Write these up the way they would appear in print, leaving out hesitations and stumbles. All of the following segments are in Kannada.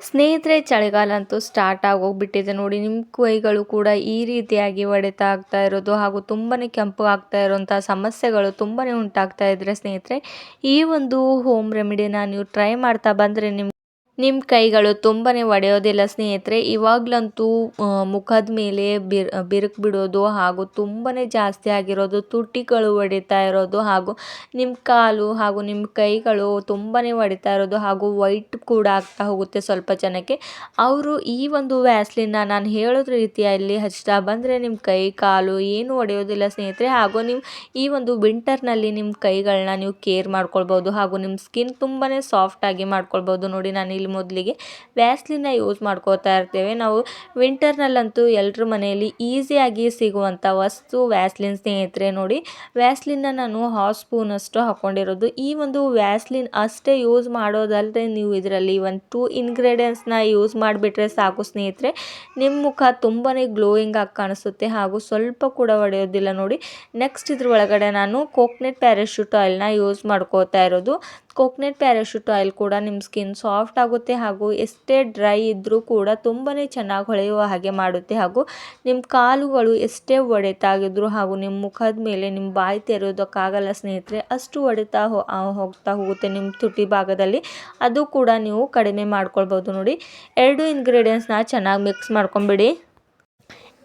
ಸ್ನೇಹಿತರೆ, ಚಳಿಗಾಲ ಅಂತೂ ಸ್ಟಾರ್ಟ್ ಆಗೋಗ್ಬಿಟ್ಟಿದೆ ನೋಡಿ. ನಿಮ್ಮ ಕೈಗಳು ಕೂಡ ಈ ರೀತಿಯಾಗಿ ಹೊಡೆತ ಆಗ್ತಾ ಇರೋದು ಹಾಗೂ ತುಂಬಾ ಕೆಂಪು ಆಗ್ತಾ ಇರೋಂಥ ಸಮಸ್ಯೆಗಳು ತುಂಬಾ ಉಂಟಾಗ್ತಾ ಇದ್ರೆ ಸ್ನೇಹಿತರೆ, ಈ ಒಂದು ಹೋಮ್ ರೆಮಿಡಿನ ನೀವು ಟ್ರೈ ಮಾಡ್ತಾ ಬಂದರೆ ನಿಮ್ಮ ಕೈಗಳು ತುಂಬಾ ಒಡೆಯೋದಿಲ್ಲ ಸ್ನೇಹಿತರೆ. ಇವಾಗಲಂತೂ ಮುಖದ ಮೇಲೆ ಬಿರುಕು ಬಿಡೋದು ಹಾಗೂ ತುಂಬಾ ಜಾಸ್ತಿ ಆಗಿರೋದು, ತುಟಿಗಳು ಒಡಿತಾ ಇರೋದು ಹಾಗೂ ನಿಮ್ಮ ಕಾಲು ಹಾಗೂ ನಿಮ್ಮ ಕೈಗಳು ತುಂಬಾ ಒಡಿತಾ ಇರೋದು ಹಾಗೂ ವೈಟ್ ಕೂಡ ಆಗ್ತಾ ಹೋಗುತ್ತೆ ಸ್ವಲ್ಪ ಜನಕ್ಕೆ. ಅವರು ಈ ಒಂದು ವ್ಯಾಸ್ಲಿನ್ನ ನಾನು ಹೇಳೋದ್ರ ರೀತಿಯಲ್ಲಿ ಹಚ್ತಾ ಬಂದರೆ ನಿಮ್ಮ ಕೈ ಕಾಲು ಏನು ಒಡೆಯೋದಿಲ್ಲ ಸ್ನೇಹಿತರೆ. ಹಾಗೂ ನೀವು ಈ ಒಂದು ವಿಂಟರ್ನಲ್ಲಿ ನಿಮ್ಮ ಕೈಗಳನ್ನ ನೀವು ಕೇರ್ ಮಾಡ್ಕೊಳ್ಬೋದು ಹಾಗೂ ನಿಮ್ಮ ಸ್ಕಿನ್ ತುಂಬಾ ಸಾಫ್ಟಾಗಿ ಮಾಡ್ಕೊಳ್ಬೋದು ನೋಡಿ. ನಾನು ಇಲ್ಲಿ ಮೊದಲಿಗೆ ವ್ಯಾಸ್ಲಿನ್ನ ಯೂಸ್ ಮಾಡ್ಕೋತಾ ಇರ್ತೇವೆ ನಾವು. ವಿಂಟರ್ನಲ್ಲಂತೂ ಎಲ್ಲರ ಮನೆಯಲ್ಲಿ ಈಸಿಯಾಗಿ ಸಿಗುವಂಥ ವಸ್ತು ವ್ಯಾಸ್ಲಿನ್ ಸ್ನೇಹಿತರೆ. ನೋಡಿ, ವ್ಯಾಸ್ಲಿನ್ನ ನಾನು ಹಾಫ್ ಸ್ಪೂನಷ್ಟು ಹಾಕ್ಕೊಂಡಿರೋದು. ಈ ಒಂದು ವ್ಯಾಸ್ಲಿನ್ ಅಷ್ಟೇ ಯೂಸ್ ಮಾಡೋದಲ್ಲದೆ ನೀವು ಇದರಲ್ಲಿ ಒಂದು 2 ಇಂಗ್ರೀಡಿಯೆಂಟ್ಸ್ನ ಯೂಸ್ ಮಾಡಿಬಿಟ್ರೆ ಸಾಕು ಸ್ನೇಹಿತರೆ. ನಿಮ್ಮ ಮುಖ ತುಂಬಾ ಗ್ಲೋಯಿಂಗ್ ಆಗಿ ಕಾಣಿಸುತ್ತೆ ಹಾಗೂ ಸ್ವಲ್ಪ ಕೂಡ ಒಡೆಯೋದಿಲ್ಲ ನೋಡಿ. ನೆಕ್ಸ್ಟ್ ಇದ್ರ ಒಳಗಡೆ ನಾನು ಕೋಕೋನಟ್ ಪ್ಯಾರಾಶೂಟ್ ಆಯಿಲ್ನ ಯೂಸ್ ಮಾಡ್ಕೋತಾ ಇರೋದು. ಕೋಕೋನಟ್ ಪ್ಯಾರಾಶೂಟ್ ಆಯಿಲ್ ಕೂಡ ನಿಮ್ಮ ಸ್ಕಿನ್ ಸಾಫ್ಟ್ ಆಗುತ್ತೆ ಹಾಗೂ ಎಷ್ಟೇ ಡ್ರೈ ಇದ್ದರೂ ಕೂಡ ತುಂಬಾ ಚೆನ್ನಾಗಿ ಹೊಳೆಯುವ ಹಾಗೆ ಮಾಡುತ್ತೆ. ಹಾಗೂ ನಿಮ್ಮ ಕಾಲುಗಳು ಎಷ್ಟೇ ಒಡೆತಾಗಿದ್ರು ಹಾಗೂ ನಿಮ್ಮ ಮುಖದ ಮೇಲೆ ನಿಮ್ಮ ಬಾಯಿ ತೆರೆಯೋದಕ್ಕಾಗಲ್ಲ ಸ್ನೇಹಿತರೆ, ಅಷ್ಟು ಒಡೆತಾ ಹೋಗ್ತಾ ಹೋಗುತ್ತೆ ನಿಮ್ಮ ತುಟಿ ಭಾಗದಲ್ಲಿ. ಅದು ಕೂಡ ನೀವು ಕಡಿಮೆ ಮಾಡ್ಕೊಳ್ಬೋದು ನೋಡಿ. 2 ಇಂಗ್ರೀಡಿಯೆಂಟ್ಸ್ನ ಚೆನ್ನಾಗಿ ಮಿಕ್ಸ್ ಮಾಡ್ಕೊಂಬಿಡಿ.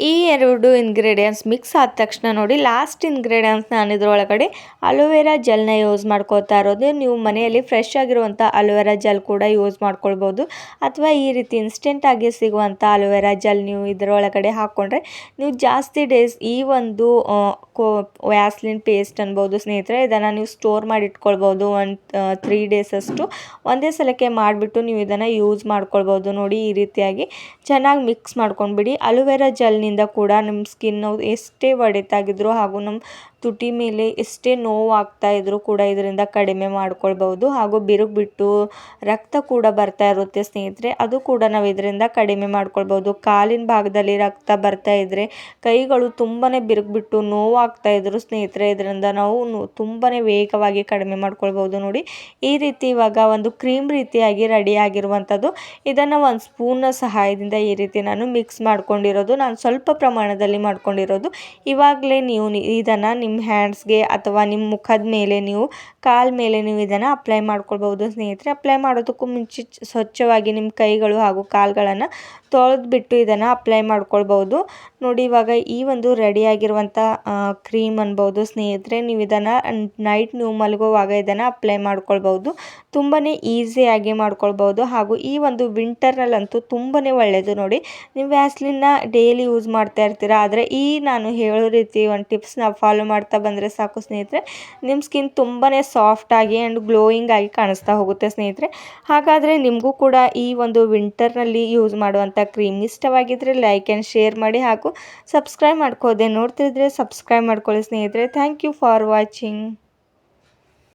ಈ 2 ಇಂಗ್ರೀಡಿಯೆಂಟ್ಸ್ ಮಿಕ್ಸ್ ಆದ ತಕ್ಷಣ ನೋಡಿ, ಲಾಸ್ಟ್ ಇಂಗ್ರೀಡಿಯೆಂಟ್ಸ್ ನಾನು ಇದರೊಳಗಡೆ ಅಲೋವೆರಾ ಜೆಲ್ನ ಯೂಸ್ ಮಾಡ್ಕೋತಾ ಇರೋದು. ನೀವು ಮನೆಯಲ್ಲಿ ಫ್ರೆಶ್ ಆಗಿರುವಂಥ ಅಲೋವೆರಾ ಜೆಲ್ ಕೂಡ ಯೂಸ್ ಮಾಡ್ಕೊಳ್ಬೋದು ಅಥವಾ ಈ ರೀತಿ ಇನ್ಸ್ಟೆಂಟಾಗಿ ಸಿಗುವಂಥ ಅಲೋವೆರಾ ಜೆಲ್ ನೀವು ಇದರೊಳಗಡೆ ಹಾಕ್ಕೊಂಡ್ರೆ ನೀವು ಜಾಸ್ತಿ ಡೇಸ್ ಈ ಒಂದು ವ್ಯಾಸ್ಲಿನ್ ಪೇಸ್ಟ್ ಅನ್ಬೋದು ಸ್ನೇಹಿತರೆ, ಇದನ್ನು ನೀವು ಸ್ಟೋರ್ ಮಾಡಿ ಇಟ್ಕೊಳ್ಬೋದು. 3 ಡೇಸ್ ಅಷ್ಟು ಒಂದೇ ಸಲಕ್ಕೆ ಮಾಡಿಬಿಟ್ಟು ನೀವು ಇದನ್ನು ಯೂಸ್ ಮಾಡ್ಕೊಳ್ಬೋದು ನೋಡಿ. ಈ ರೀತಿಯಾಗಿ ಚೆನ್ನಾಗಿ ಮಿಕ್ಸ್ ಮಾಡ್ಕೊಂಡ್ಬಿಡಿ. ಅಲೋವೆರಾ ಜೆಲ್ನಿಂದ ಕೂಡ ನಮ್ಮ ಸ್ಕಿನ್ ಎಷ್ಟೇ ಒಡೆತಾಗಿದ್ರು ಹಾಗೂ ನಮ್ಮ ತುಟಿ ಮೇಲೆ ಎಷ್ಟೇ ನೋವು ಆಗ್ತಾ ಇದ್ರು ಕೂಡ ಇದರಿಂದ ಕಡಿಮೆ ಮಾಡ್ಕೊಳ್ಬೋದು. ಹಾಗೂ ಬಿರುಕು ಬಿಟ್ಟು ರಕ್ತ ಕೂಡ ಬರ್ತಾ ಇರುತ್ತೆ ಸ್ನೇಹಿತರೆ, ಅದು ಕೂಡ ನಾವು ಇದರಿಂದ ಕಡಿಮೆ ಮಾಡ್ಕೊಳ್ಬೋದು. ಕಾಲಿನ ಭಾಗದಲ್ಲಿ ರಕ್ತ ಬರ್ತಾ ಇದ್ದರೆ, ಕೈಗಳು ತುಂಬಾ ಬಿರುಕು ಬಿಟ್ಟು ನೋವು ಆಗ್ತಾ ಇದ್ರು ಸ್ನೇಹಿತರೆ, ಇದರಿಂದ ನಾವು ತುಂಬಾ ವೇಗವಾಗಿ ಕಡಿಮೆ ಮಾಡ್ಕೊಳ್ಬೋದು ನೋಡಿ. ಈ ರೀತಿ ಇವಾಗ ಒಂದು ಕ್ರೀಮ್ ರೀತಿಯಾಗಿ ರೆಡಿ ಆಗಿರುವಂಥದ್ದು. ಇದನ್ನು ಒಂದು ಸ್ಪೂನ್ನ ಸಹಾಯದಿಂದ ಈ ರೀತಿ ನಾನು ಮಿಕ್ಸ್ ಮಾಡ್ಕೊಂಡಿರೋದು. ನಾನು ಸ್ವಲ್ಪ ಪ್ರಮಾಣದಲ್ಲಿ ಮಾಡ್ಕೊಂಡಿರೋದು. ಇವಾಗಲೇ ನೀವು ಇದನ್ನು ನಿಮ್ಮ ಹ್ಯಾಂಡ್ಸ್ಗೆ ಅಥವಾ ನಿಮ್ಮ ಮುಖದ ಮೇಲೆ ನೀವು ಕಾಲ ಮೇಲೆ ನೀವು ಇದನ್ನು ಅಪ್ಲೈ ಮಾಡ್ಕೊಳ್ಬೋದು ಸ್ನೇಹಿತರೆ. ಅಪ್ಲೈ ಮಾಡೋದಕ್ಕೂ ಮುಂಚೆ ಸ್ವಚ್ಛವಾಗಿ ನಿಮ್ಮ ಕೈಗಳು ಹಾಗೂ ಕಾಲುಗಳನ್ನು ತೊಳೆದ್ಬಿಟ್ಟು ಇದನ್ನು ಅಪ್ಲೈ ಮಾಡ್ಕೊಳ್ಬೋದು ನೋಡಿ. ಇವಾಗ ಈ ಒಂದು ರೆಡಿಯಾಗಿರುವಂಥ ಕ್ರೀಮ್ ಅನ್ಬೋದು ಸ್ನೇಹಿತರೆ. ನೀವು ಇದನ್ನು ನೈಟ್ ನೀವು ಮಲಗುವಾಗ ಇದನ್ನು ಅಪ್ಲೈ ಮಾಡ್ಕೊಳ್ಬೋದು. ತುಂಬಾ ಈಸಿಯಾಗಿ ಮಾಡ್ಕೊಳ್ಬೋದು ಹಾಗೂ ಈ ಒಂದು ವಿಂಟರ್ನಲ್ಲಂತೂ ತುಂಬಾ ಒಳ್ಳೆಯದು ನೋಡಿ. ನೀವು ವ್ಯಾಸ್ಲಿನ್ನ ಡೈಲಿ ಯೂಸ್ ಮಾಡ್ತಾ ಇರ್ತೀರ, ಆದರೆ ಈ ನಾನು ಹೇಳೋ ರೀತಿ ಒಂದು ಟಿಪ್ಸ್ನ ಫಾಲೋ ಮಾಡ್ತಾ ಬಂದರೆ ಸಾಕು ಸ್ನೇಹಿತರೆ, ನಿಮ್ಮ ಸ್ಕಿನ್ ತುಂಬಾ ಸಾಫ್ಟಾಗಿ ಆ್ಯಂಡ್ ಗ್ಲೋಯಿಂಗ್ ಆಗಿ ಕಾಣಿಸ್ತಾ ಹೋಗುತ್ತೆ ಸ್ನೇಹಿತರೆ. ಹಾಗಾದರೆ ನಿಮಗೂ ಕೂಡ ಈ ಒಂದು ವಿಂಟರ್ನಲ್ಲಿ ಯೂಸ್ ಮಾಡುವಂಥ ಕ್ರೀಮ್ ಇಷ್ಟವಾಗಿದ್ದರೆ ಲೈಕ್ ಆ್ಯಂಡ್ ಶೇರ್ ಮಾಡಿ ಹಾಗೂ ಸಬ್ಸ್ಕ್ರೈಬ್ ಮಾಡ್ಕೋದೆ ನೋಡ್ತಿದ್ರೆ ಸಬ್ಸ್ಕ್ರೈಬ್ ಮಾಡ್ಕೊಳ್ಳಿ ಸ್ನೇಹಿತರೆ. Thank you for watching.